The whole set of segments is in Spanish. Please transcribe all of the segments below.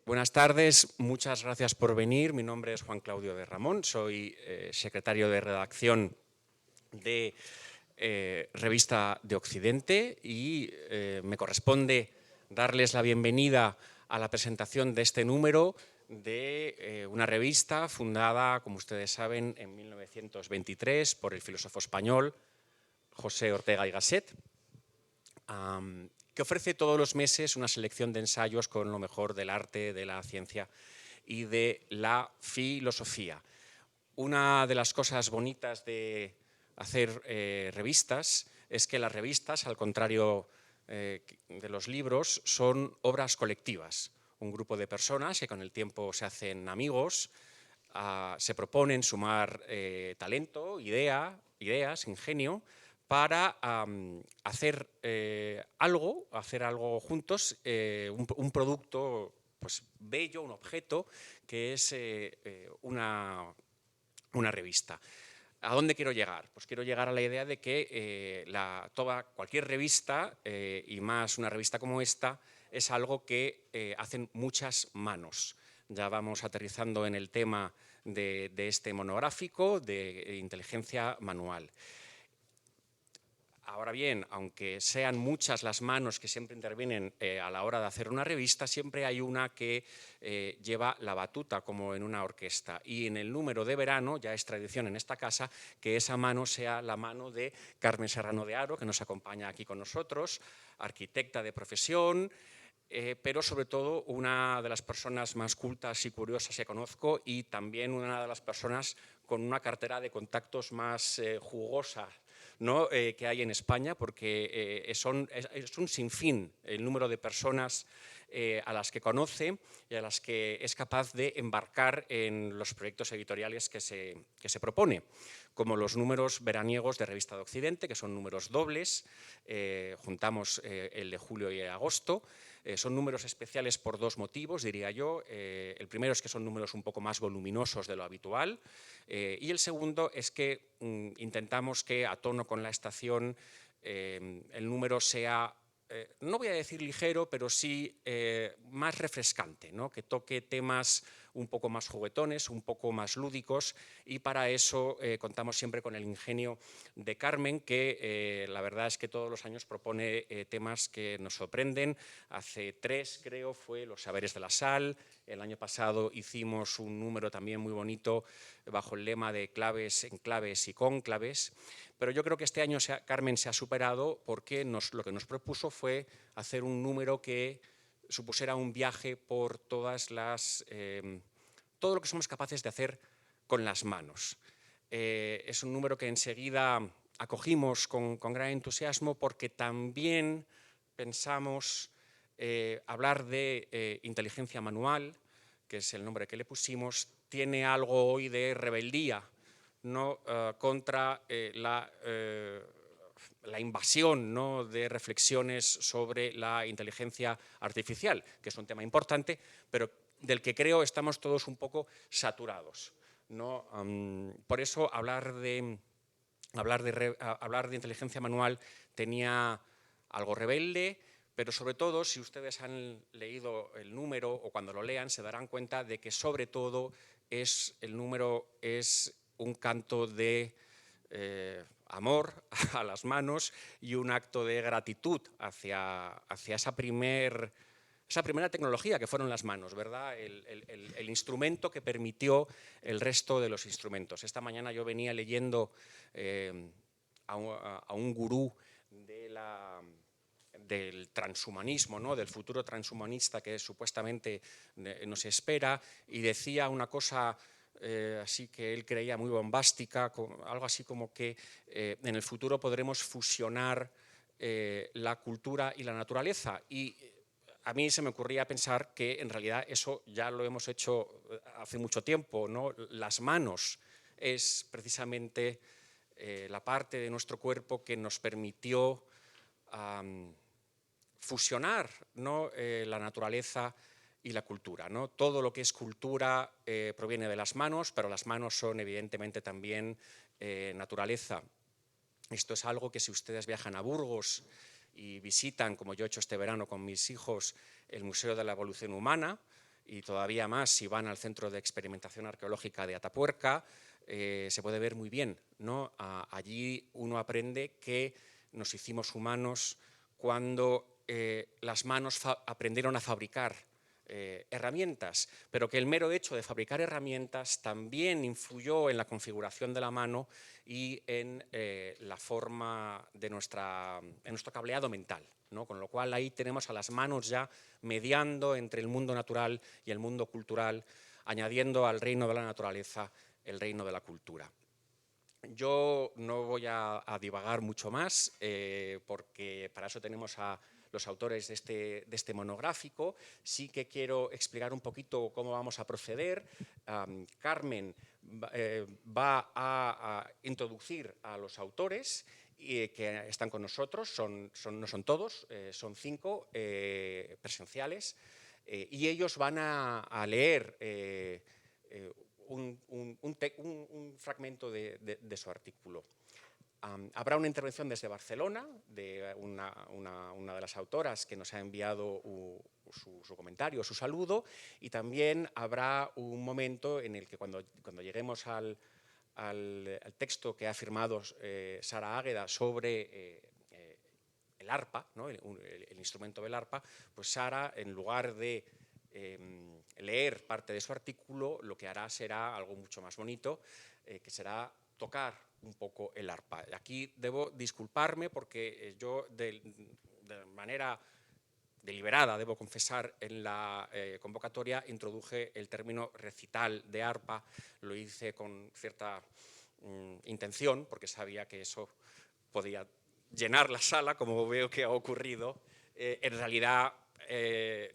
Buenas tardes, muchas gracias por venir. Mi nombre es Juan Claudio de Ramón, soy secretario de redacción de Revista de Occidente y me corresponde darles la bienvenida a la presentación de este número de una revista fundada, como ustedes saben, en 1923 por el filósofo español José Ortega y Gasset, que ofrece todos los meses una selección de ensayos con lo mejor del arte, de la ciencia y de la filosofía. Una de las cosas bonitas de hacer revistas es que las revistas, al contrario de los libros, son obras colectivas. Un grupo de personas que con el tiempo se hacen amigos, se proponen sumar talento, ideas, ingenio, para hacer algo juntos, un producto pues, bello, un objeto, que es una revista. ¿A dónde quiero llegar? Pues quiero llegar a la idea de que cualquier revista, y más una revista como esta, es algo que hacen muchas manos. Ya vamos aterrizando en el tema de este monográfico de inteligencia manual. Ahora bien, aunque sean muchas las manos que siempre intervienen a la hora de hacer una revista, siempre hay una que lleva la batuta, como en una orquesta. Y en el número de verano, ya es tradición en esta casa, que esa mano sea la mano de Carmen Serrano de Haro, que nos acompaña aquí con nosotros, arquitecta de profesión, pero sobre todo una de las personas más cultas y curiosas que conozco y también una de las personas con una cartera de contactos más jugosa, ¿no? Que hay en España, porque es un sinfín el número de personas a las que conoce y a las que es capaz de embarcar en los proyectos editoriales que se propone, como los números veraniegos de Revista de Occidente, que son números dobles, juntamos el de julio y el de agosto. Son números especiales por dos motivos, diría yo. El primero es que son números un poco más voluminosos de lo habitual, y el segundo es que intentamos que, a tono con la estación, el número sea, no voy a decir ligero, pero sí más refrescante, ¿no? Que toque temas un poco más juguetones, un poco más lúdicos, y para eso contamos siempre con el ingenio de Carmen, que la verdad es que todos los años propone temas que nos sorprenden. Hace 3, creo, fue Los saberes de la sal. El año pasado hicimos un número también muy bonito bajo el lema de claves, enclaves y cónclaves. Pero yo creo que este año Carmen se ha superado porque lo que nos propuso fue hacer un número que supusiera un viaje por todo lo que somos capaces de hacer con las manos. Es un número que enseguida acogimos con gran entusiasmo porque también pensamos hablar de inteligencia manual, que es el nombre que le pusimos, tiene algo hoy de rebeldía, ¿no? Contra la invasión, ¿no?, de reflexiones sobre la inteligencia artificial, que es un tema importante, pero del que creo estamos todos un poco saturados, ¿no? Por eso hablar de inteligencia manual tenía algo rebelde, pero sobre todo, si ustedes han leído el número o cuando lo lean, se darán cuenta de que sobre todo el número es un canto de amor a las manos y un acto de gratitud hacia esa primera tecnología que fueron las manos, ¿verdad? El instrumento que permitió el resto de los instrumentos. Esta mañana yo venía leyendo a un gurú del transhumanismo, ¿no?, del futuro transhumanista que supuestamente nos espera, y decía una cosa así que él creía muy bombástica, algo así como que en el futuro podremos fusionar la cultura y la naturaleza. Y a mí se me ocurría pensar que en realidad eso ya lo hemos hecho hace mucho tiempo, ¿no? Las manos es precisamente la parte de nuestro cuerpo que nos permitió fusionar, ¿no?, la naturaleza y la cultura, ¿no? Todo lo que es cultura proviene de las manos, pero las manos son evidentemente también naturaleza. Esto es algo que, si ustedes viajan a Burgos y visitan, como yo he hecho este verano con mis hijos, el Museo de la Evolución Humana, y todavía más si van al Centro de Experimentación Arqueológica de Atapuerca, se puede ver muy bien, ¿no? Allí uno aprende que nos hicimos humanos cuando las manos aprendieron a fabricar herramientas, pero que el mero hecho de fabricar herramientas también influyó en la configuración de la mano y en la forma de nuestro cableado mental, ¿no? Con lo cual ahí tenemos a las manos ya mediando entre el mundo natural y el mundo cultural, añadiendo al reino de la naturaleza el reino de la cultura. Yo no voy a divagar mucho más, porque para eso tenemos a los autores de este monográfico. Sí que quiero explicar un poquito cómo vamos a proceder. Carmen va a introducir a los autores que están con nosotros, no son todos, son 5 presenciales, y ellos van a leer un fragmento de su artículo. Habrá una intervención desde Barcelona de una de las autoras que nos ha enviado su comentario, su saludo, y también habrá un momento en el que cuando lleguemos al texto que ha firmado Sara Águeda sobre el arpa, ¿no? el instrumento del arpa, pues Sara, en lugar de leer parte de su artículo, lo que hará será algo mucho más bonito, que será tocar un poco el arpa. Aquí debo disculparme porque yo de manera deliberada, debo confesar, en la convocatoria introduje el término recital de arpa, lo hice con cierta intención, porque sabía que eso podía llenar la sala, como veo que ha ocurrido. En realidad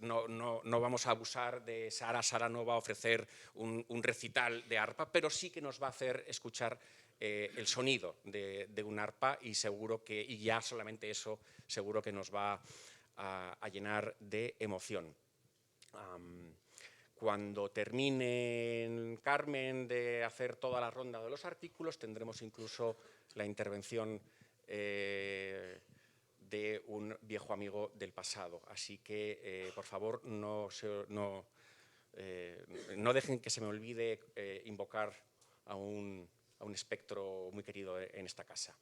no vamos a abusar de Sara. Sara no va a ofrecer un recital de arpa, pero sí que nos va a hacer escuchar el sonido de un arpa, y seguro que, y ya solamente eso, seguro que nos va a llenar de emoción. Cuando termine Carmen de hacer toda la ronda de los artículos, tendremos incluso la intervención de un viejo amigo del pasado. Así que, por favor, no dejen que se me olvide invocar a un espectro muy querido en esta casa,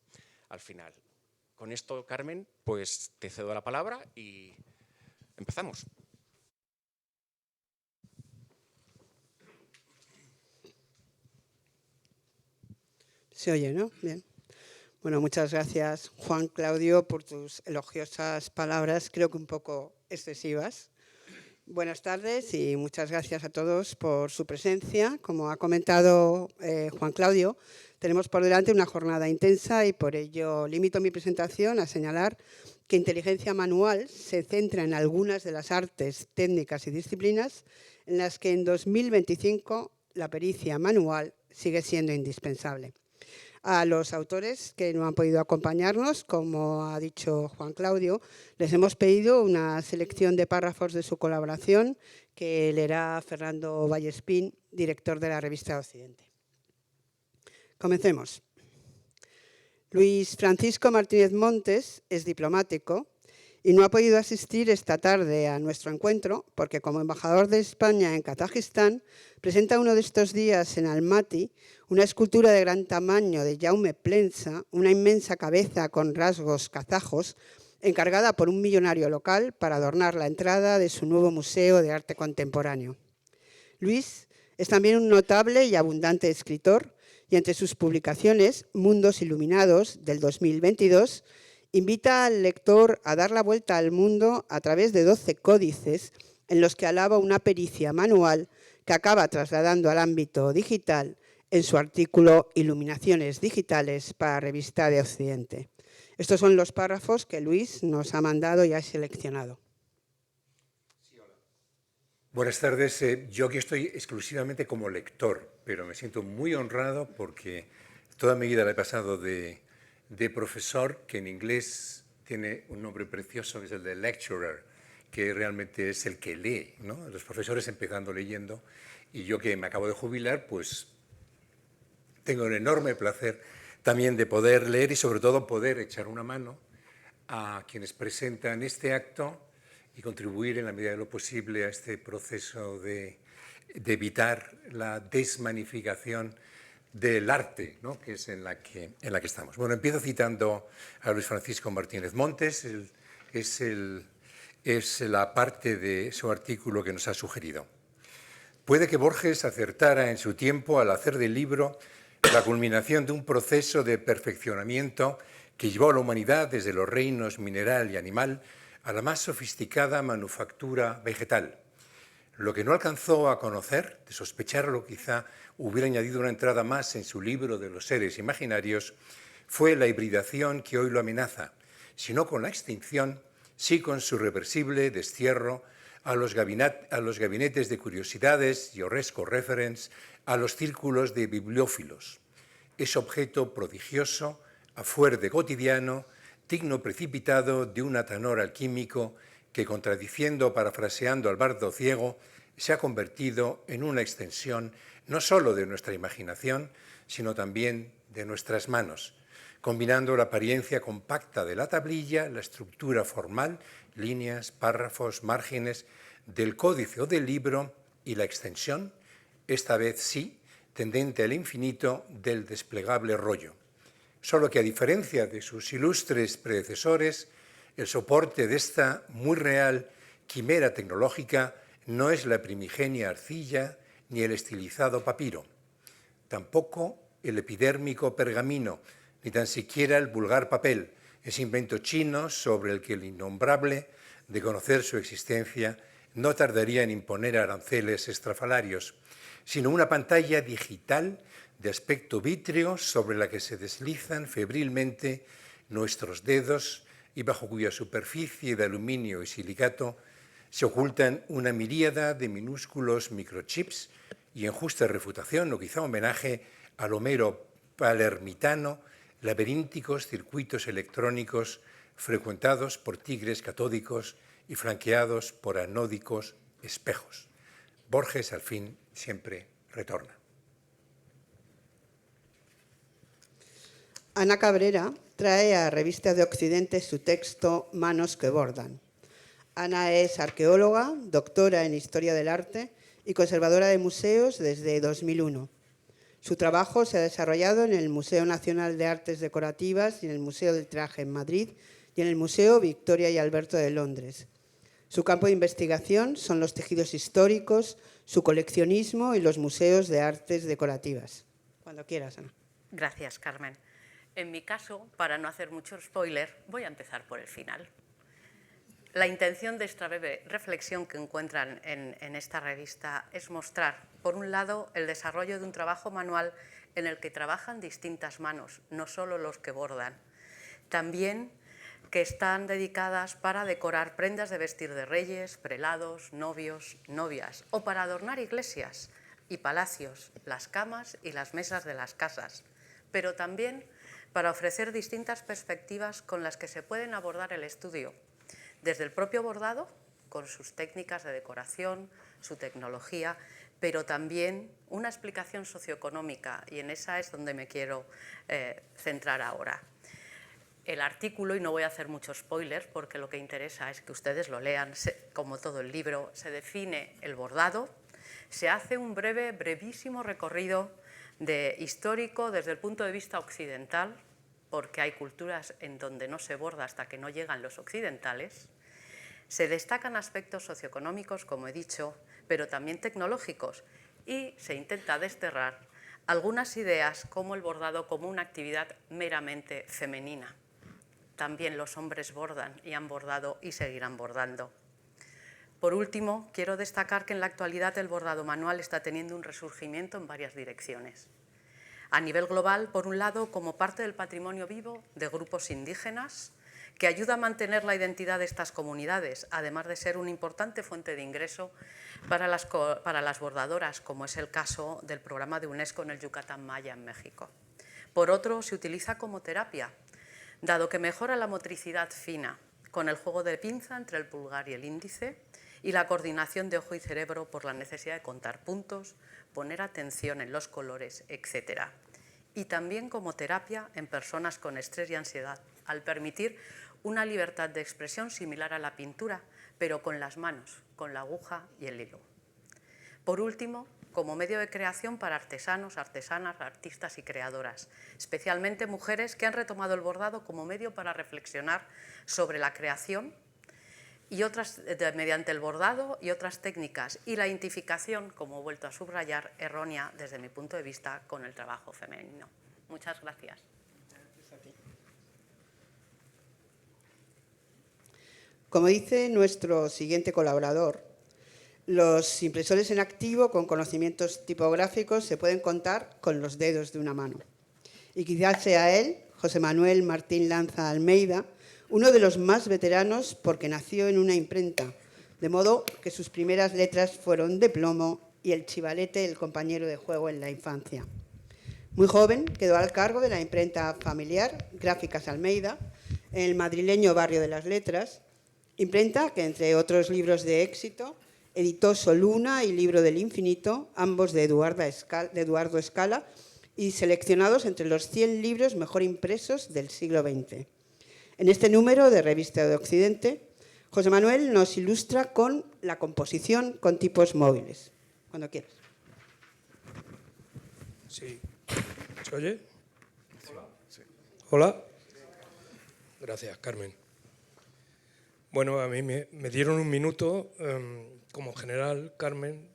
al final. Con esto, Carmen, pues te cedo la palabra y empezamos. Se oye, ¿no? Bien. Bueno, muchas gracias, Juan Claudio, por tus elogiosas palabras, creo que un poco excesivas. Buenas tardes y muchas gracias a todos por su presencia. Como ha comentado Juan Claudio, tenemos por delante una jornada intensa y por ello limito mi presentación a señalar que inteligencia manual se centra en algunas de las artes, técnicas y disciplinas en las que en 2025 la pericia manual sigue siendo indispensable. A los autores que no han podido acompañarnos, como ha dicho Juan Claudio, les hemos pedido una selección de párrafos de su colaboración que leerá Fernando Vallespín, director de la revista Occidente. Comencemos. Luis Francisco Martínez Montes es diplomático y no ha podido asistir esta tarde a nuestro encuentro porque, como embajador de España en Kazajistán, presenta uno de estos días en Almaty una escultura de gran tamaño de Jaume Plensa, una inmensa cabeza con rasgos kazajos, encargada por un millonario local para adornar la entrada de su nuevo Museo de Arte Contemporáneo. Luis es también un notable y abundante escritor y entre sus publicaciones, Mundos Iluminados, del 2022, invita al lector a dar la vuelta al mundo a través de 12 códices en los que alaba una pericia manual que acaba trasladando al ámbito digital en su artículo Iluminaciones digitales para Revista de Occidente. Estos son los párrafos que Luis nos ha mandado y ha seleccionado. Sí, hola. Buenas tardes. Yo aquí estoy exclusivamente como lector, pero me siento muy honrado porque toda mi vida la he pasado de profesor, que en inglés tiene un nombre precioso, que es el de lecturer, que realmente es el que lee, ¿no? Los profesores empezando leyendo, y yo que me acabo de jubilar, pues tengo el enorme placer también de poder leer y sobre todo poder echar una mano a quienes presentan este acto y contribuir en la medida de lo posible a este proceso de evitar la desmanificación del arte, ¿no?, que es en la que estamos. Bueno, empiezo citando a Luis Francisco Martínez Montes, es la parte de su artículo que nos ha sugerido. Puede que Borges acertara en su tiempo al hacer del libro la culminación de un proceso de perfeccionamiento que llevó a la humanidad desde los reinos mineral y animal a la más sofisticada manufactura vegetal. Lo que no alcanzó a conocer, de sospecharlo quizá hubiera añadido una entrada más en su libro de los seres imaginarios, fue la hibridación que hoy lo amenaza, si no con la extinción, sí con su reversible destierro a los gabinetes de curiosidades y horresco reference, a los círculos de bibliófilos. Es objeto prodigioso, a fuer de cotidiano, digno precipitado de un atanor alquímico que, contradiciendo, parafraseando al bardo ciego, se ha convertido en una extensión no solo de nuestra imaginación, sino también de nuestras manos, combinando la apariencia compacta de la tablilla, la estructura formal, líneas, párrafos, márgenes, del códice o del libro y la extensión, esta vez sí, tendente al infinito del desplegable rollo. Solo que, a diferencia de sus ilustres predecesores, el soporte de esta muy real quimera tecnológica no es la primigenia arcilla ni el estilizado papiro, tampoco el epidérmico pergamino, ni tan siquiera el vulgar papel, ese invento chino sobre el que el innombrable, de conocer su existencia, no tardaría en imponer aranceles estrafalarios, sino una pantalla digital de aspecto vítreo sobre la que se deslizan febrilmente nuestros dedos y bajo cuya superficie de aluminio y silicato se ocultan una miríada de minúsculos microchips y, en justa refutación o quizá homenaje al Homero palermitano, laberínticos circuitos electrónicos frecuentados por tigres catódicos y flanqueados por anódicos espejos. Borges, al fin, siempre retorna. Ana Cabrera trae a Revista de Occidente su texto Manos que bordan. Ana es arqueóloga, doctora en Historia del Arte y conservadora de museos desde 2001. Su trabajo se ha desarrollado en el Museo Nacional de Artes Decorativas y en el Museo del Traje en Madrid y en el Museo Victoria y Alberto de Londres. Su campo de investigación son los tejidos históricos, su coleccionismo y los museos de artes decorativas. Cuando quieras, Ana. Gracias, Carmen. En mi caso, para no hacer mucho spoiler, voy a empezar por el final. La intención de esta breve reflexión que encuentran en esta revista es mostrar, por un lado, el desarrollo de un trabajo manual en el que trabajan distintas manos, no solo los que bordan, también que están dedicadas para decorar prendas de vestir de reyes, prelados, novios, novias, o para adornar iglesias y palacios, las camas y las mesas de las casas, pero también para ofrecer distintas perspectivas con las que se pueden abordar el estudio, desde el propio bordado, con sus técnicas de decoración, su tecnología, pero también una explicación socioeconómica, y en esa es donde me quiero centrar ahora. El artículo, y no voy a hacer muchos spoilers porque lo que interesa es que ustedes lo lean, como todo el libro, se define el bordado, se hace un brevísimo recorrido histórico desde el punto de vista occidental, porque hay culturas en donde no se borda hasta que no llegan los occidentales. Se destacan aspectos socioeconómicos, como he dicho, pero también tecnológicos, y se intenta desterrar algunas ideas como el bordado como una actividad meramente femenina. También los hombres bordan y han bordado y seguirán bordando. Por último, quiero destacar que en la actualidad el bordado manual está teniendo un resurgimiento en varias direcciones. A nivel global, por un lado, como parte del patrimonio vivo de grupos indígenas, que ayuda a mantener la identidad de estas comunidades, además de ser una importante fuente de ingreso para las bordadoras, como es el caso del programa de UNESCO en el Yucatán Maya en México. Por otro, se utiliza como terapia, dado que mejora la motricidad fina, con el juego de pinza entre el pulgar y el índice, y la coordinación de ojo y cerebro por la necesidad de contar puntos, poner atención en los colores, etc. Y también como terapia en personas con estrés y ansiedad, al permitir una libertad de expresión similar a la pintura, pero con las manos, con la aguja y el hilo. Por último, como medio de creación para artesanos, artesanas, artistas y creadoras, especialmente mujeres que han retomado el bordado como medio para reflexionar sobre la creación y mediante el bordado y otras técnicas, y la identificación, como he vuelto a subrayar, errónea desde mi punto de vista con el trabajo femenino. Muchas gracias. Como dice nuestro siguiente colaborador, los impresores en activo con conocimientos tipográficos se pueden contar con los dedos de una mano. Y quizás sea él, José Manuel Martín Lanza Almeida, uno de los más veteranos porque nació en una imprenta, de modo que sus primeras letras fueron de plomo y el chivalete el compañero de juego en la infancia. Muy joven quedó al cargo de la imprenta familiar Gráficas Almeida, en el madrileño Barrio de las Letras, imprenta que, entre otros libros de éxito, editó Soluna y Libro del Infinito, ambos de Eduardo Escala, y seleccionados entre los 100 libros mejor impresos del siglo XX. En este número de Revista de Occidente, José Manuel nos ilustra con la composición con tipos móviles. Cuando quieras. Sí. ¿Se oye? Hola. Sí. Hola. Gracias, Carmen. Bueno, a mí me dieron un minuto como general, Carmen,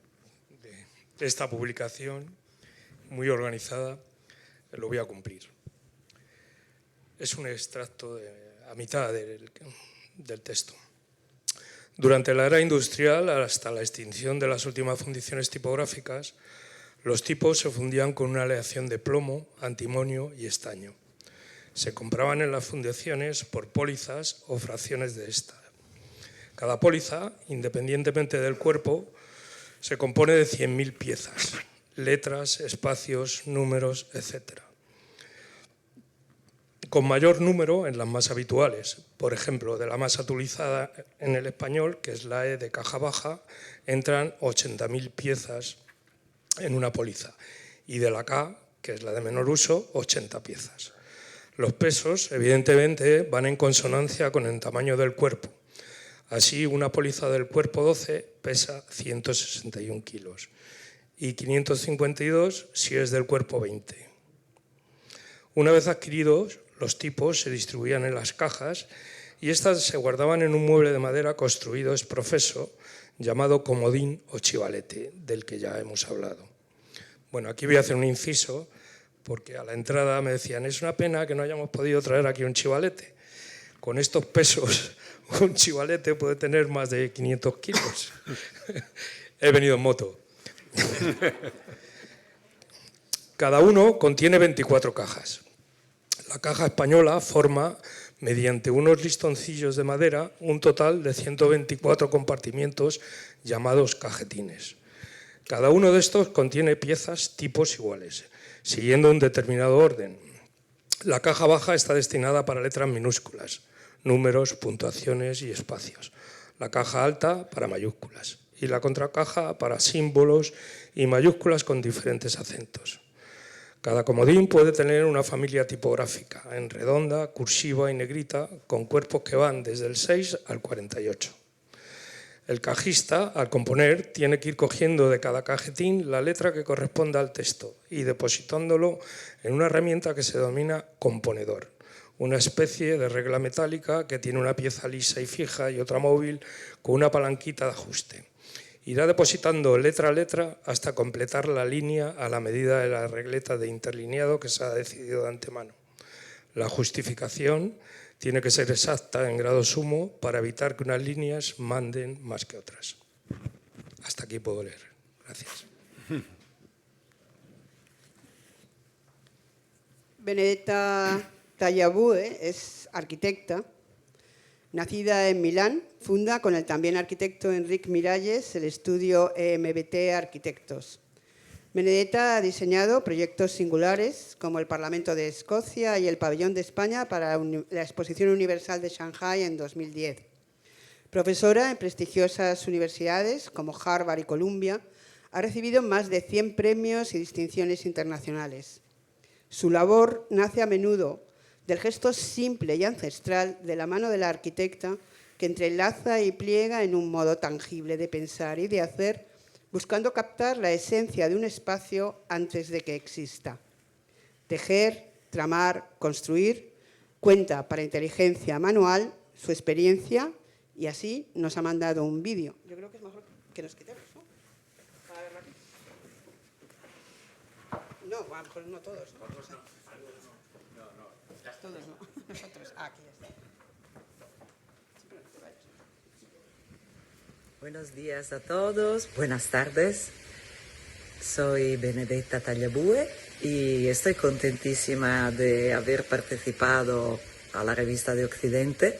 de esta publicación muy organizada. Lo voy a cumplir. Es un extracto a mitad del texto. Durante la era industrial, hasta la extinción de las últimas fundiciones tipográficas, los tipos se fundían con una aleación de plomo, antimonio y estaño. Se compraban en las fundiciones por pólizas o fracciones de esta. Cada póliza, independientemente del cuerpo, se compone de 100.000 piezas, letras, espacios, números, etc. Con mayor número en las más habituales. Por ejemplo, de la más utilizada en el español, que es la E de caja baja, entran 80.000 piezas en una póliza. Y de la K, que es la de menor uso, 80 piezas. Los pesos, evidentemente, van en consonancia con el tamaño del cuerpo. Así, una póliza del cuerpo 12 pesa 161 kilos y 552 si es del cuerpo 20. Una vez adquiridos, los tipos se distribuían en las cajas y estas se guardaban en un mueble de madera construido ex professo llamado comodín o chivalete, del que ya hemos hablado. Bueno, aquí voy a hacer un inciso porque a la entrada me decían es una pena que no hayamos podido traer aquí un chivalete. Con estos pesos, un chivalete puede tener más de 500 kilos. He venido en moto. Cada uno contiene 24 cajas. La caja española forma, mediante unos listoncillos de madera, un total de 124 compartimientos llamados cajetines. Cada uno de estos contiene piezas tipos iguales, siguiendo un determinado orden. La caja baja está destinada para letras minúsculas, números, puntuaciones y espacios. La caja alta para mayúsculas y la contracaja para símbolos y mayúsculas con diferentes acentos. Cada comodín puede tener una familia tipográfica en redonda, cursiva y negrita con cuerpos que van desde el 6 al 48. El cajista, al componer, tiene que ir cogiendo de cada cajetín la letra que corresponda al texto y depositándolo en una herramienta que se denomina componedor, una especie de regla metálica que tiene una pieza lisa y fija y otra móvil con una palanquita de ajuste. Irá depositando letra a letra hasta completar la línea a la medida de la regleta de interlineado que se ha decidido de antemano. La justificación tiene que ser exacta en grado sumo para evitar que unas líneas manden más que otras. Hasta aquí puedo leer. Gracias. Benedetta Tagliabue es arquitecta. Nacida en Milán, funda con el también arquitecto Enric Miralles el estudio EMBT Arquitectos. Benedetta ha diseñado proyectos singulares como el Parlamento de Escocia y el Pabellón de España para la Exposición Universal de Shanghái en 2010. Profesora en prestigiosas universidades como Harvard y Columbia, ha recibido más de 100 premios y distinciones internacionales. Su labor nace a menudo del gesto simple y ancestral de la mano de la arquitecta que entrelaza y pliega en un modo tangible de pensar y de hacer, buscando captar la esencia de un espacio antes de que exista. Tejer, tramar, construir, cuenta para inteligencia manual su experiencia y así nos ha mandado un vídeo. Yo creo que es mejor que nos quitemos, ¿no? Para verlo aquí. No, a lo mejor no todos. ¿No? Todos no. Nosotros. Aquí está. Buenos días a todos, buenas tardes. Soy Benedetta Tagliabue y estoy contentísima de haber participado a la revista de Occidente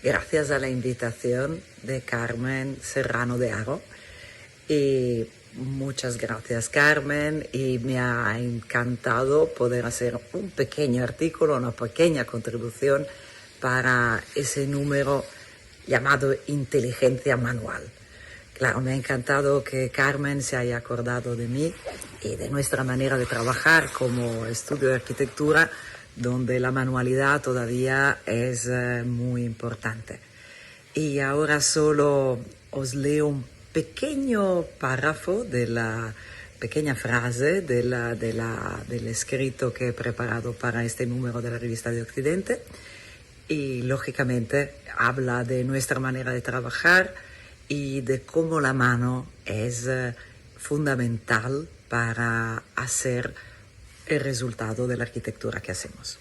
gracias a la invitación de Carmen Serrano de Haro. Y muchas gracias, Carmen, y me ha encantado poder hacer un pequeño artículo, una pequeña contribución para ese número llamado Inteligencia Manual. Claro, me ha encantado que Carmen se haya acordado de mí y de nuestra manera de trabajar como estudio de arquitectura, donde la manualidad todavía es muy importante. Y ahora solo os leo un pequeño párrafo de la pequeña frase del escrito que he preparado para este número de la revista de Occidente. Y lógicamente habla de nuestra manera de trabajar y de cómo la mano es fundamental para hacer el resultado de la arquitectura que hacemos.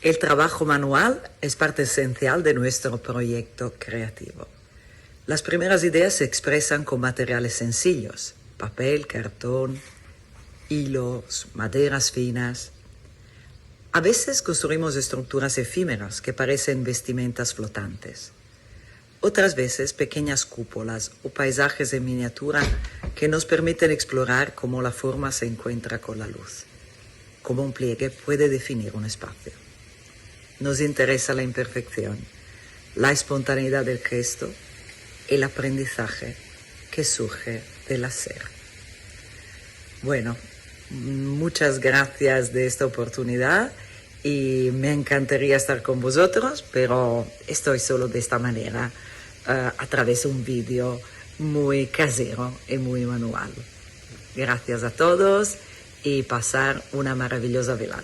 El trabajo manual es parte esencial de nuestro proyecto creativo. Las primeras ideas se expresan con materiales sencillos: papel, cartón, hilos, maderas finas. A veces construimos estructuras efímeras que parecen vestimentas flotantes. Otras veces pequeñas cúpulas o paisajes en miniatura que nos permiten explorar cómo la forma se encuentra con la luz, cómo un pliegue puede definir un espacio. Nos interesa la imperfección, la espontaneidad del gesto, el aprendizaje que surge del hacer. Bueno, muchas gracias de esta oportunidad y me encantaría estar con vosotros, pero estoy solo de esta manera, a través de un vídeo muy casero y muy manual. Gracias a todos y pasar una maravillosa velada.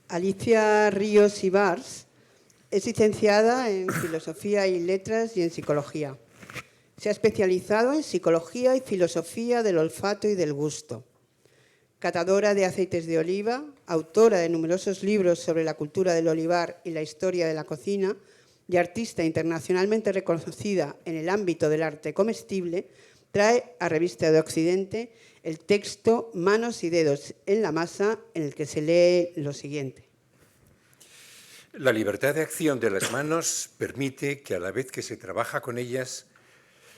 Alicia Ríos Ibars es licenciada en Filosofía y Letras y en Psicología. Se ha especializado en Psicología y Filosofía del Olfato y del Gusto. Catadora de aceites de oliva, autora de numerosos libros sobre la cultura del olivar y la historia de la cocina, y artista internacionalmente reconocida en el ámbito del arte comestible, trae a Revista de Occidente el texto Manos y dedos en la masa, en el que se lee lo siguiente. La libertad de acción de las manos permite que a la vez que se trabaja con ellas,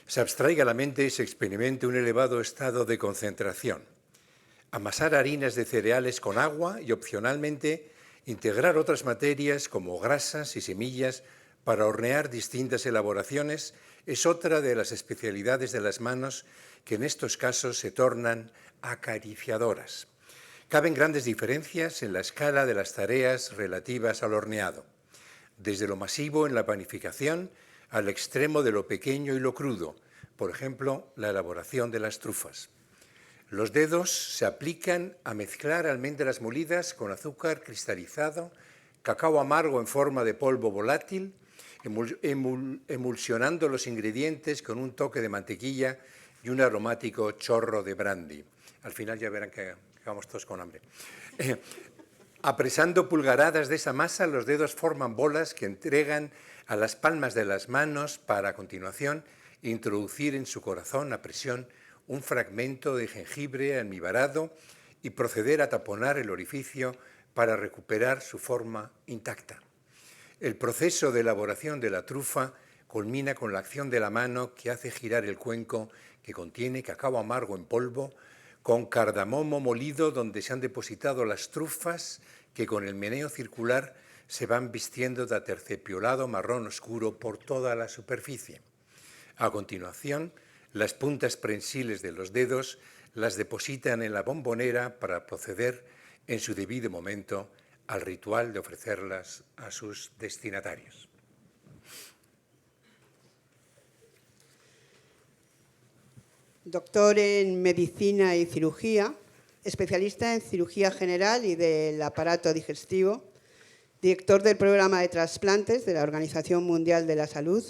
se abstraiga la mente y se experimente un elevado estado de concentración. Amasar harinas de cereales con agua y opcionalmente integrar otras materias como grasas y semillas para hornear distintas elaboraciones es otra de las especialidades de las manos que en estos casos se tornan acariciadoras. Caben grandes diferencias en la escala de las tareas relativas al horneado, desde lo masivo en la panificación al extremo de lo pequeño y lo crudo, por ejemplo, la elaboración de las trufas. Los dedos se aplican a mezclar almendras molidas con azúcar cristalizado, cacao amargo en forma de polvo volátil, emulsionando los ingredientes con un toque de mantequilla y un aromático chorro de brandy. Al final ya verán que vamos todos con hambre. Apresando pulgaradas de esa masa, los dedos forman bolas que entregan a las palmas de las manos para, a continuación, introducir en su corazón a presión un fragmento de jengibre almibarado y proceder a taponar el orificio para recuperar su forma intacta. El proceso de elaboración de la trufa culmina con la acción de la mano que hace girar el cuenco que contiene cacao amargo en polvo, con cardamomo molido donde se han depositado las trufas que con el meneo circular se van vistiendo de aterciopelado marrón oscuro por toda la superficie. A continuación, las puntas prensiles de los dedos las depositan en la bombonera para proceder en su debido momento al ritual de ofrecerlas a sus destinatarios. Doctor en Medicina y Cirugía, especialista en cirugía general y del aparato digestivo, director del programa de trasplantes de la Organización Mundial de la Salud,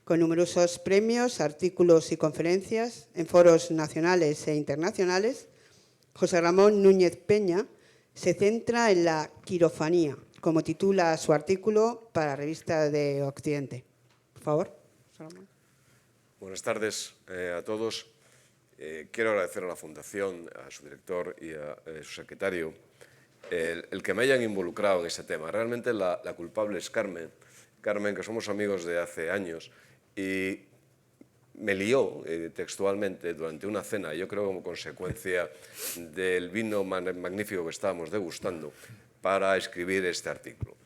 con numerosos premios, artículos y conferencias en foros nacionales e internacionales, José Ramón Núñez Peña se centra en la quirofanía, como titula su artículo para la Revista de Occidente. Por favor, José Ramón. Buenas tardes a todos. Quiero agradecer a la Fundación, a su director y a su secretario el que me hayan involucrado en ese tema. Realmente la culpable es Carmen, que somos amigos de hace años, y me lió textualmente durante una cena, yo creo como consecuencia del vino magnífico que estábamos degustando, para escribir este artículo.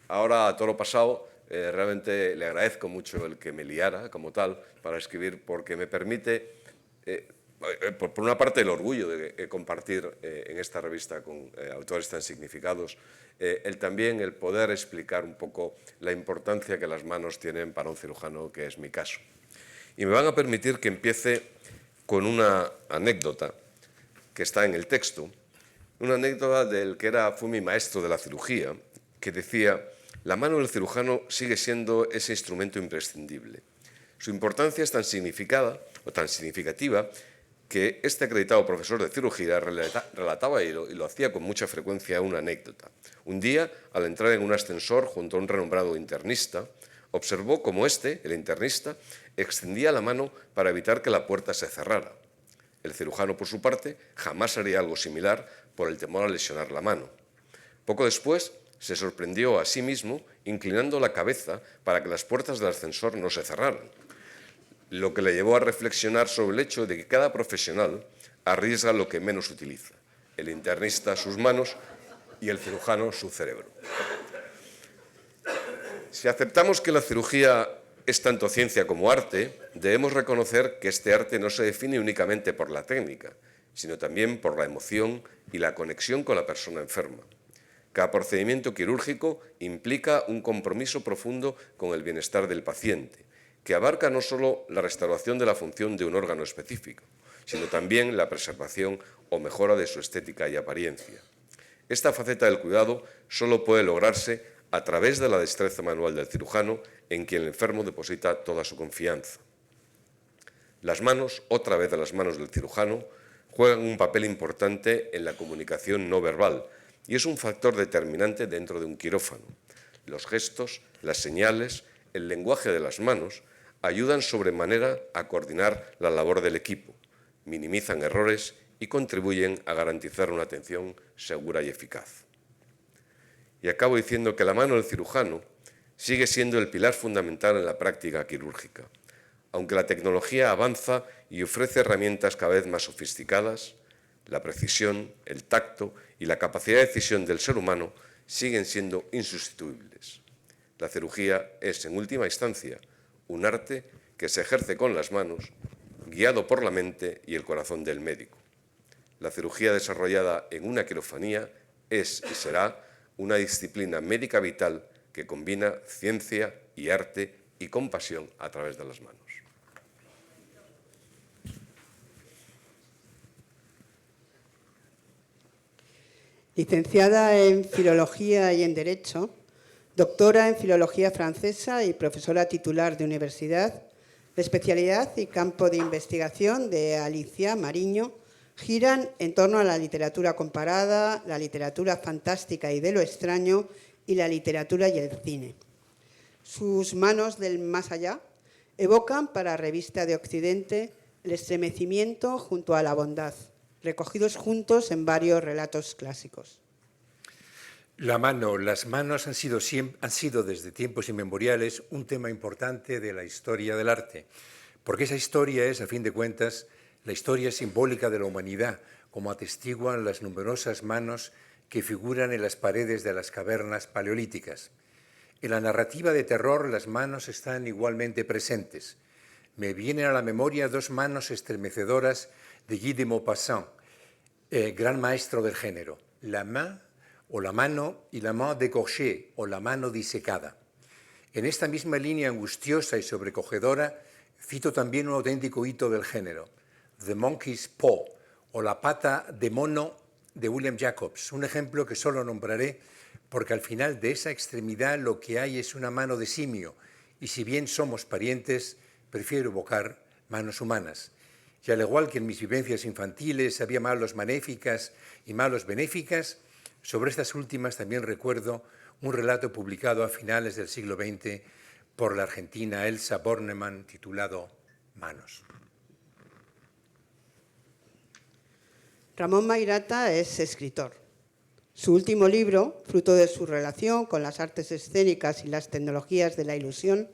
Ahora, a todo lo pasado, realmente le agradezco mucho el que me liara como tal para escribir, porque me permite, por una parte, el orgullo de compartir en esta revista con autores tan significados, también el poder explicar un poco la importancia que las manos tienen para un cirujano, que es mi caso. Y me van a permitir que empiece con una anécdota que está en el texto, una anécdota del que fue mi maestro de la cirugía, que decía: la mano del cirujano sigue siendo ese instrumento imprescindible. Su importancia es tan significativa que este acreditado profesor de cirugía relataba y lo hacía con mucha frecuencia una anécdota. Un día, al entrar en un ascensor junto a un renombrado internista, observó cómo el internista, extendía la mano para evitar que la puerta se cerrara. El cirujano, por su parte, jamás haría algo similar por el temor a lesionar la mano. Poco después, se sorprendió a sí mismo inclinando la cabeza para que las puertas del ascensor no se cerraran, lo que le llevó a reflexionar sobre el hecho de que cada profesional arriesga lo que menos utiliza: el internista sus manos y el cirujano su cerebro. Si aceptamos que la cirugía es tanto ciencia como arte, debemos reconocer que este arte no se define únicamente por la técnica, sino también por la emoción y la conexión con la persona enferma. Cada procedimiento quirúrgico implica un compromiso profundo con el bienestar del paciente, que abarca no solo la restauración de la función de un órgano específico, sino también la preservación o mejora de su estética y apariencia. Esta faceta del cuidado solo puede lograrse a través de la destreza manual del cirujano, en quien el enfermo deposita toda su confianza. Las manos, otra vez las manos del cirujano, juegan un papel importante en la comunicación no verbal y es un factor determinante dentro de un quirófano. Los gestos, las señales, el lenguaje de las manos ayudan sobremanera a coordinar la labor del equipo, minimizan errores y contribuyen a garantizar una atención segura y eficaz. Y acabo diciendo que la mano del cirujano sigue siendo el pilar fundamental en la práctica quirúrgica. Aunque la tecnología avanza y ofrece herramientas cada vez más sofisticadas, la precisión, el tacto y la capacidad de decisión del ser humano siguen siendo insustituibles. La cirugía es, en última instancia, un arte que se ejerce con las manos, guiado por la mente y el corazón del médico. La cirugía desarrollada en una quirofanía es y será una disciplina médica vital que combina ciencia y arte y compasión a través de las manos. Licenciada en Filología y en Derecho, doctora en Filología Francesa y profesora titular de universidad, la especialidad y campo de investigación de Alicia Mariño giran en torno a la literatura comparada, la literatura fantástica y de lo extraño y la literatura y el cine. Sus manos del más allá evocan para Revista de Occidente el estremecimiento junto a la bondad, recogidos juntos en varios relatos clásicos. Las manos han sido desde tiempos inmemoriales un tema importante de la historia del arte, porque esa historia es, a fin de cuentas, la historia simbólica de la humanidad, como atestiguan las numerosas manos que figuran en las paredes de las cavernas paleolíticas. En la narrativa de terror, las manos están igualmente presentes. Me vienen a la memoria dos manos estremecedoras de Guy de Maupassant, gran maestro del género, la main o la mano y la main décorchée o la mano disecada. En esta misma línea angustiosa y sobrecogedora cito también un auténtico hito del género, The Monkey's Paw o la pata de mono de William Jacobs, un ejemplo que solo nombraré porque al final de esa extremidad lo que hay es una mano de simio y si bien somos parientes, prefiero evocar manos humanas. Y al igual que en mis vivencias infantiles había manos maléficas y manos benéficas, sobre estas últimas también recuerdo un relato publicado a finales del siglo XX por la argentina Elsa Bornemann titulado Manos. Ramón Mairata es escritor. Su último libro, fruto de su relación con las artes escénicas y las tecnologías de la ilusión,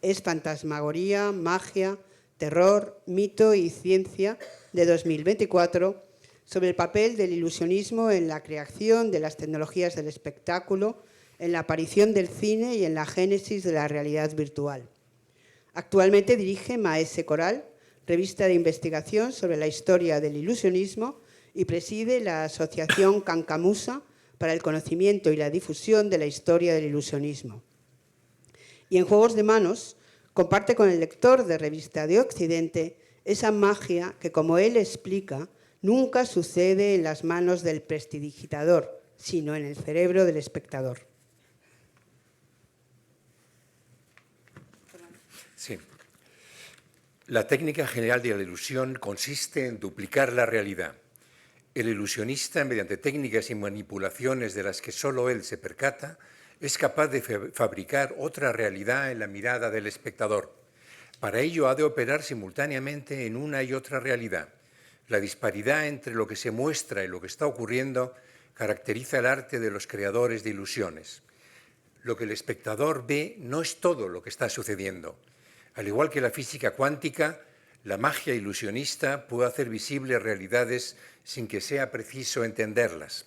es Fantasmagoría, Magia, Terror, Mito y Ciencia, de 2024, sobre el papel del ilusionismo en la creación de las tecnologías del espectáculo, en la aparición del cine y en la génesis de la realidad virtual. Actualmente dirige Maese Coral, revista de investigación sobre la historia del ilusionismo, y preside la Asociación Cancamusa para el conocimiento y la difusión de la historia del ilusionismo. Y en Juegos de Manos comparte con el lector de Revista de Occidente esa magia que, como él explica, nunca sucede en las manos del prestidigitador, sino en el cerebro del espectador. Sí. La técnica general de la ilusión consiste en duplicar la realidad. El ilusionista, mediante técnicas y manipulaciones de las que solo él se percata, es capaz de fabricar otra realidad en la mirada del espectador. Para ello ha de operar simultáneamente en una y otra realidad. La disparidad entre lo que se muestra y lo que está ocurriendo caracteriza el arte de los creadores de ilusiones. Lo que el espectador ve no es todo lo que está sucediendo. Al igual que la física cuántica, la magia ilusionista puede hacer visibles realidades sin que sea preciso entenderlas.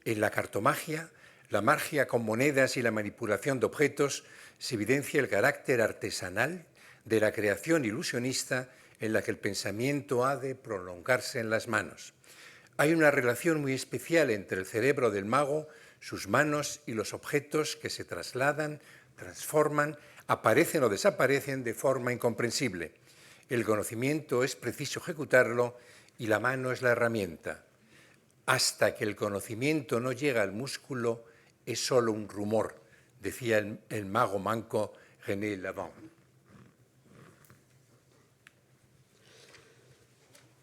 En la cartomagia, la magia con monedas y la manipulación de objetos, se evidencia el carácter artesanal de la creación ilusionista en la que el pensamiento ha de prolongarse en las manos. Hay una relación muy especial entre el cerebro del mago, sus manos y los objetos que se trasladan, transforman, aparecen o desaparecen de forma incomprensible. El conocimiento es preciso ejecutarlo y la mano es la herramienta. Hasta que el conocimiento no llega al músculo, es solo un rumor, decía el mago manco René Lavant.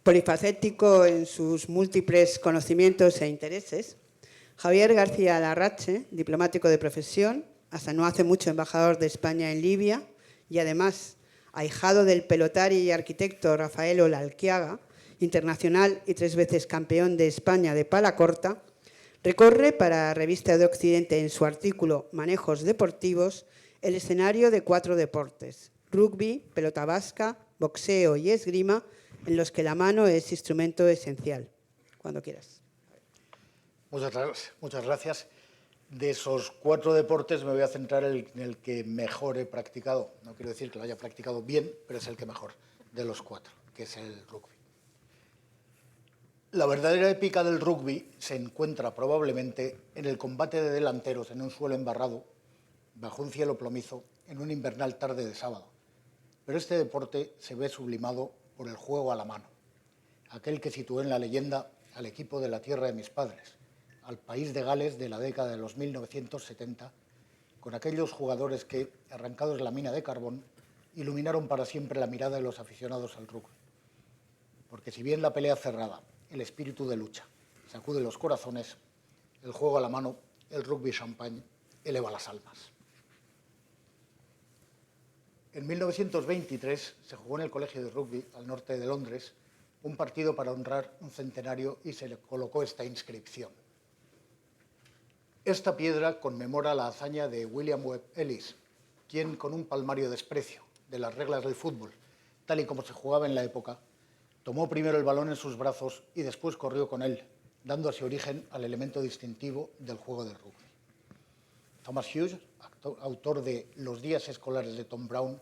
Polifacético en sus múltiples conocimientos e intereses, Javier García Larrache, diplomático de profesión, hasta no hace mucho embajador de España en Libia y además ahijado del pelotari y arquitecto Rafael Olalquiaga, internacional y 3 veces campeón de España de pala corta, recorre para Revista de Occidente en su artículo Manejos deportivos el escenario de 4 deportes: rugby, pelota vasca, boxeo y esgrima, en los que la mano es instrumento esencial. Cuando quieras. Muchas gracias. De esos 4 deportes me voy a centrar en el que mejor he practicado. No quiero decir que lo haya practicado bien, pero es el que mejor de los 4, que es el rugby. La verdadera épica del rugby se encuentra probablemente en el combate de delanteros en un suelo embarrado, bajo un cielo plomizo, en una invernal tarde de sábado. Pero este deporte se ve sublimado por el juego a la mano, aquel que situó en la leyenda al equipo de la tierra de mis padres, al país de Gales de la década de los 1970, con aquellos jugadores que, arrancados de la mina de carbón, iluminaron para siempre la mirada de los aficionados al rugby. Porque si bien la pelea cerrada, el espíritu de lucha, sacude los corazones, el juego a la mano, el rugby champagne, eleva las almas. En 1923 se jugó en el Colegio de Rugby, al norte de Londres, un partido para honrar un centenario y se le colocó esta inscripción. Esta piedra conmemora la hazaña de William Webb Ellis, quien, con un palmario desprecio de las reglas del fútbol, tal y como se jugaba en la época, tomó primero el balón en sus brazos y después corrió con él, dando así origen al elemento distintivo del juego del rugby. Thomas Hughes, autor de Los días escolares de Tom Brown,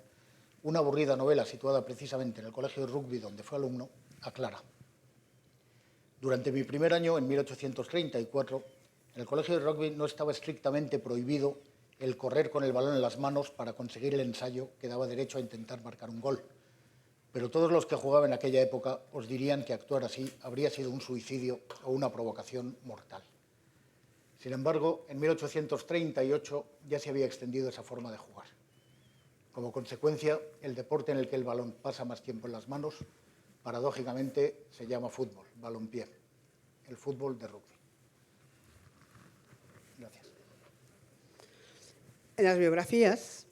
una aburrida novela situada precisamente en el colegio de rugby donde fue alumno, aclara. Durante mi primer año, en 1834, en el colegio de rugby no estaba estrictamente prohibido el correr con el balón en las manos para conseguir el ensayo que daba derecho a intentar marcar un gol. Pero todos los que jugaban en aquella época os dirían que actuar así habría sido un suicidio o una provocación mortal. Sin embargo, en 1838 ya se había extendido esa forma de jugar. Como consecuencia, el deporte en el que el balón pasa más tiempo en las manos, paradójicamente, se llama fútbol, balompié, el fútbol de rugby. Gracias. En las biografías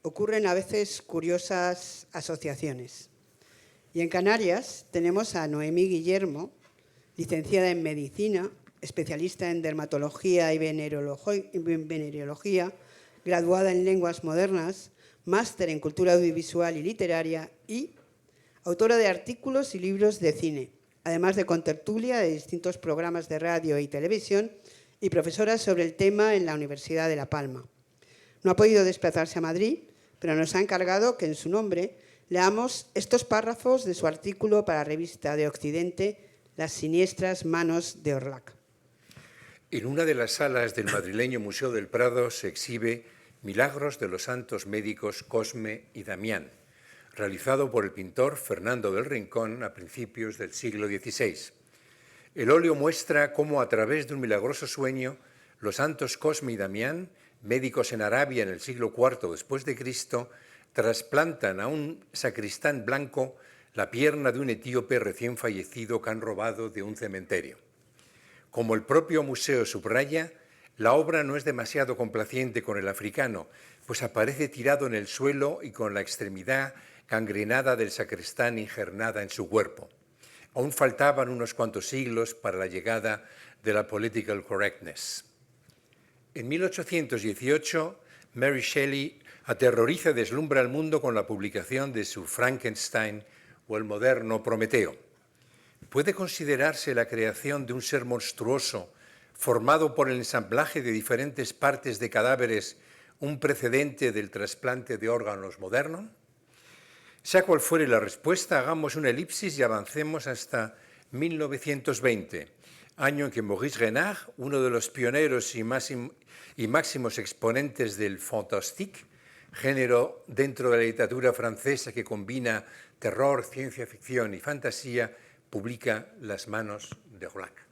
ocurren a veces curiosas asociaciones. Y en Canarias tenemos a Noemí Guillermo, licenciada en Medicina, especialista en Dermatología y Venereología, graduada en Lenguas Modernas, máster en Cultura Audiovisual y Literaria y autora de artículos y libros de cine, además de contertulia de distintos programas de radio y televisión y profesora sobre el tema en la Universidad de La Palma. No ha podido desplazarse a Madrid, pero nos ha encargado que en su nombre leamos estos párrafos de su artículo para la revista de Occidente, Las siniestras manos de Orlac. En una de las salas del madrileño Museo del Prado se exhibe Milagros de los santos médicos Cosme y Damián, realizado por el pintor Fernando del Rincón a principios del siglo XVI. El óleo muestra cómo a través de un milagroso sueño los santos Cosme y Damián, médicos en Arabia en el siglo IV después de Cristo, trasplantan a un sacristán blanco la pierna de un etíope recién fallecido que han robado de un cementerio. Como el propio museo subraya, la obra no es demasiado complaciente con el africano, pues aparece tirado en el suelo y con la extremidad gangrenada del sacristán ingernada en su cuerpo. Aún faltaban unos cuantos siglos para la llegada de la political correctness. En 1818, Mary Shelley aterroriza y deslumbra al mundo con la publicación de su Frankenstein o el moderno Prometeo. ¿Puede considerarse la creación de un ser monstruoso formado por el ensamblaje de diferentes partes de cadáveres un precedente del trasplante de órganos moderno? Sea cual fuere la respuesta, hagamos una elipsis y avancemos hasta 1920, año en que Maurice Renard, uno de los pioneros y máximos exponentes del fantastique, género dentro de la literatura francesa que combina terror, ciencia ficción y fantasía, publica Las manos de Orlac.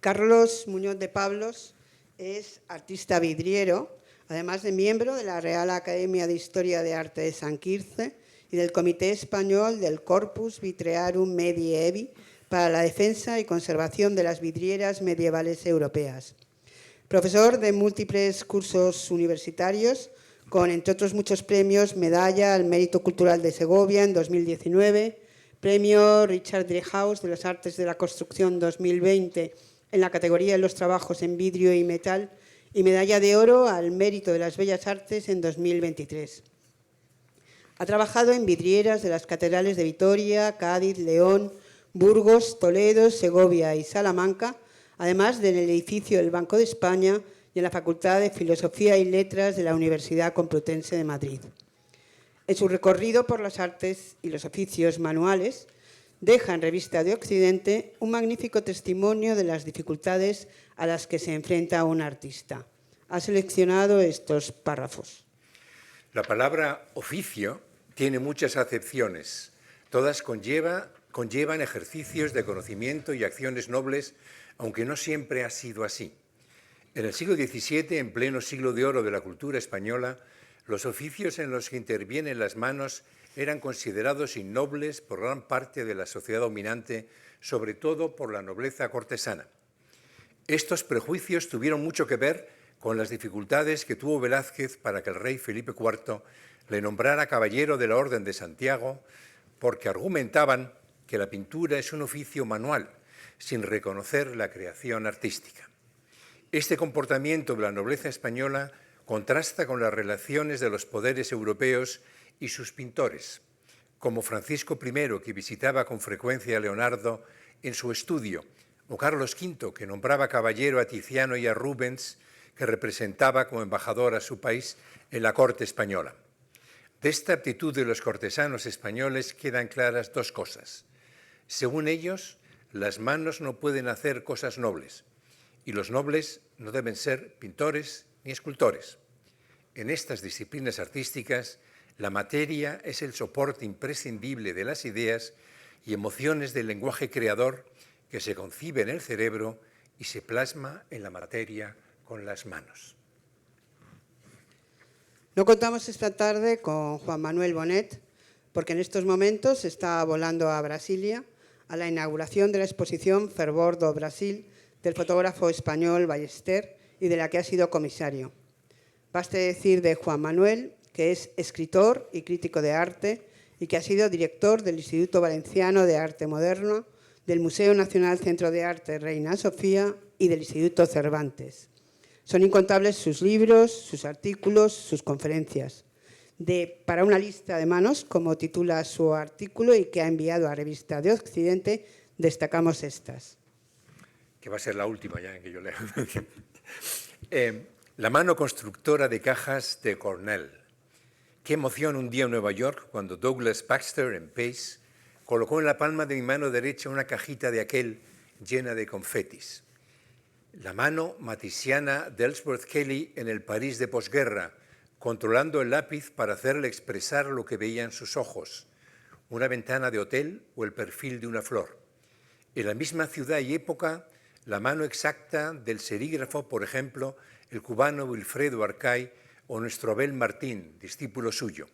Carlos Muñoz de Pablos es artista vidriero, además de miembro de la Real Academia de Historia de Arte de San Quirze y del Comité Español del Corpus Vitrearum Medievi para la defensa y conservación de las vidrieras medievales europeas. Profesor de múltiples cursos universitarios, con, entre otros muchos premios, Medalla al Mérito Cultural de Segovia en 2019, Premio Richard Driehaus de las Artes de la Construcción 2020 en la categoría de los trabajos en vidrio y metal y Medalla de Oro al Mérito de las Bellas Artes en 2023. Ha trabajado en vidrieras de las catedrales de Vitoria, Cádiz, León, Burgos, Toledo, Segovia y Salamanca, además del edificio del Banco de España y en la Facultad de Filosofía y Letras de la Universidad Complutense de Madrid. En su recorrido por las artes y los oficios manuales, deja en Revista de Occidente un magnífico testimonio de las dificultades a las que se enfrenta un artista. Ha seleccionado estos párrafos. La palabra oficio tiene muchas acepciones. Todas conllevan ejercicios de conocimiento y acciones nobles, aunque no siempre ha sido así. En el siglo XVII, en pleno siglo de oro de la cultura española, los oficios en los que intervienen las manos eran considerados innobles por gran parte de la sociedad dominante, sobre todo por la nobleza cortesana. Estos prejuicios tuvieron mucho que ver con las dificultades que tuvo Velázquez para que el rey Felipe IV le nombrara caballero de la Orden de Santiago, porque argumentaban que la pintura es un oficio manual, sin reconocer la creación artística. Este comportamiento de la nobleza española contrasta con las relaciones de los poderes europeos y sus pintores, como Francisco I, que visitaba con frecuencia a Leonardo en su estudio, o Carlos V, que nombraba caballero a Tiziano y a Rubens, que representaba como embajador a su país en la corte española. De esta aptitud de los cortesanos españoles quedan claras dos cosas. Según ellos, las manos no pueden hacer cosas nobles y los nobles no deben ser pintores ni escultores. En estas disciplinas artísticas, la materia es el soporte imprescindible de las ideas y emociones del lenguaje creador que se concibe en el cerebro y se plasma en la materia con las manos. No contamos esta tarde con Juan Manuel Bonet, porque en estos momentos está volando a Brasilia a la inauguración de la exposición Fervor do Brasil del fotógrafo español Ballester y de la que ha sido comisario. Baste decir de Juan Manuel que es escritor y crítico de arte y que ha sido director del Instituto Valenciano de Arte Moderno, del Museo Nacional Centro de Arte Reina Sofía y del Instituto Cervantes. Son incontables sus libros, sus artículos, sus conferencias. Para una lista de manos, como titula su artículo y que ha enviado a Revista de Occidente, destacamos estas. Que va a ser la última ya que yo leo. La mano constructora de cajas de Cornell. Qué emoción un día en Nueva York cuando Douglas Baxter en Pace colocó en la palma de mi mano derecha una cajita de aquel llena de confetis. La mano matisiana de Ellsworth Kelly en el París de posguerra, controlando el lápiz para hacerle expresar lo que veía en sus ojos, una ventana de hotel o el perfil de una flor. En la misma ciudad y época, la mano exacta del serígrafo, por ejemplo, el cubano Wilfredo Arcay o nuestro Abel Martín, discípulo suyo.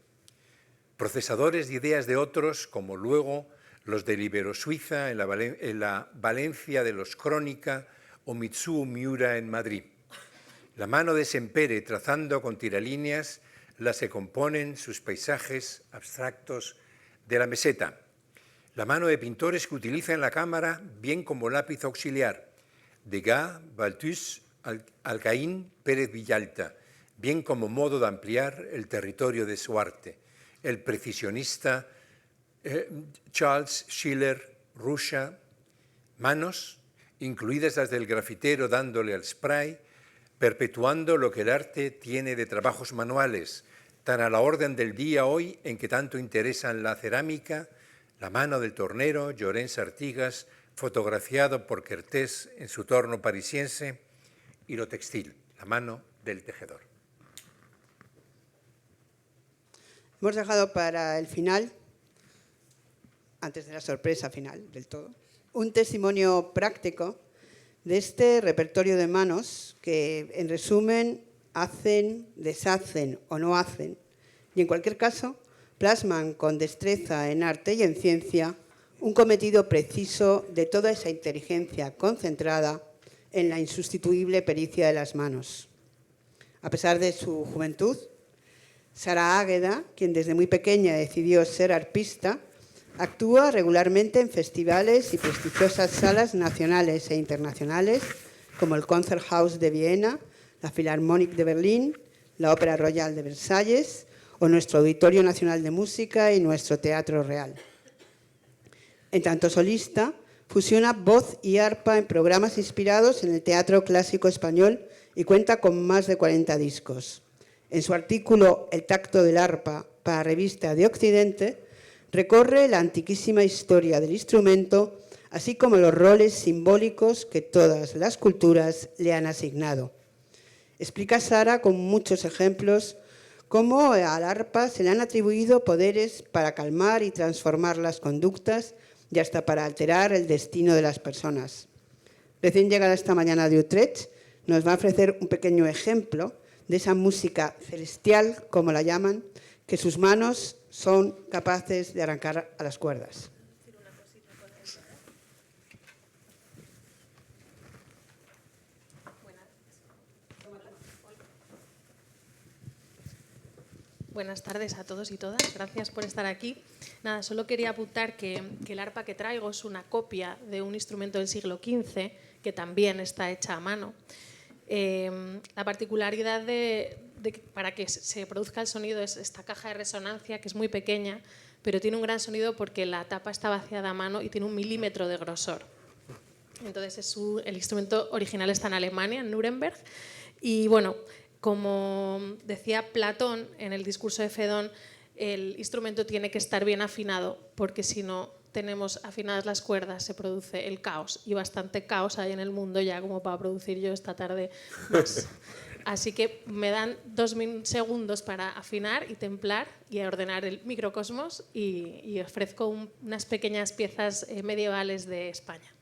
Procesadores de ideas de otros, como luego los de Ibero-Suiza en la Valencia de los Crónica o Mitsuo Miura en Madrid. La mano de Sempere trazando con tiralíneas las que componen sus paisajes abstractos de la meseta. La mano de pintores que utiliza en la cámara bien como lápiz auxiliar. Degas, Balthus, Alcaín, Pérez Villalta, bien como modo de ampliar el territorio de su arte. El precisionista Charles Schiller, Ruscha, manos, incluidas las del grafitero dándole al spray, perpetuando lo que el arte tiene de trabajos manuales, tan a la orden del día hoy en que tanto interesan la cerámica, la mano del tornero, Llorens Artigas, fotografiado por Kertész en su torno parisiense, y lo textil, la mano del tejedor. Hemos dejado para el final, antes de la sorpresa final del todo, un testimonio práctico de este repertorio de manos que, en resumen, hacen, deshacen o no hacen, y en cualquier caso plasman con destreza en arte y en ciencia un cometido preciso de toda esa inteligencia concentrada en la insustituible pericia de las manos. A pesar de su juventud, Sara Águeda, quien desde muy pequeña decidió ser arpista, actúa regularmente en festivales y prestigiosas salas nacionales e internacionales como el Konzerthaus de Viena, la Philharmonic de Berlín, la Ópera Royal de Versalles o nuestro Auditorio Nacional de Música y nuestro Teatro Real. En tanto solista, fusiona voz y arpa en programas inspirados en el teatro clásico español y cuenta con más de 40 discos. En su artículo El tacto del arpa para Revista de Occidente, recorre la antiquísima historia del instrumento, así como los roles simbólicos que todas las culturas le han asignado. Explica Sara con muchos ejemplos cómo al arpa se le han atribuido poderes para calmar y transformar las conductas y hasta para alterar el destino de las personas. Recién llegada esta mañana de Utrecht, nos va a ofrecer un pequeño ejemplo de esa música celestial, como la llaman, que sus manos son capaces de arrancar a las cuerdas. Buenas tardes a todos y todas. Gracias por estar aquí. Nada, solo quería apuntar que el arpa que traigo es una copia de un instrumento del siglo XV que también está hecha a mano. La particularidad para que se produzca el sonido es esta caja de resonancia, que es muy pequeña, pero tiene un gran sonido porque la tapa está vaciada a mano y tiene 1 milímetro de grosor. Entonces el instrumento original está en Alemania, en Nuremberg, Y bueno, como decía Platón en el discurso de Fedón, el instrumento tiene que estar bien afinado, porque si no tenemos afinadas las cuerdas se produce el caos, y bastante caos hay en el mundo ya como para producir yo esta tarde más. Así que me dan 2 segundos para afinar y templar y ordenar el microcosmos, y ofrezco unas pequeñas piezas medievales de España.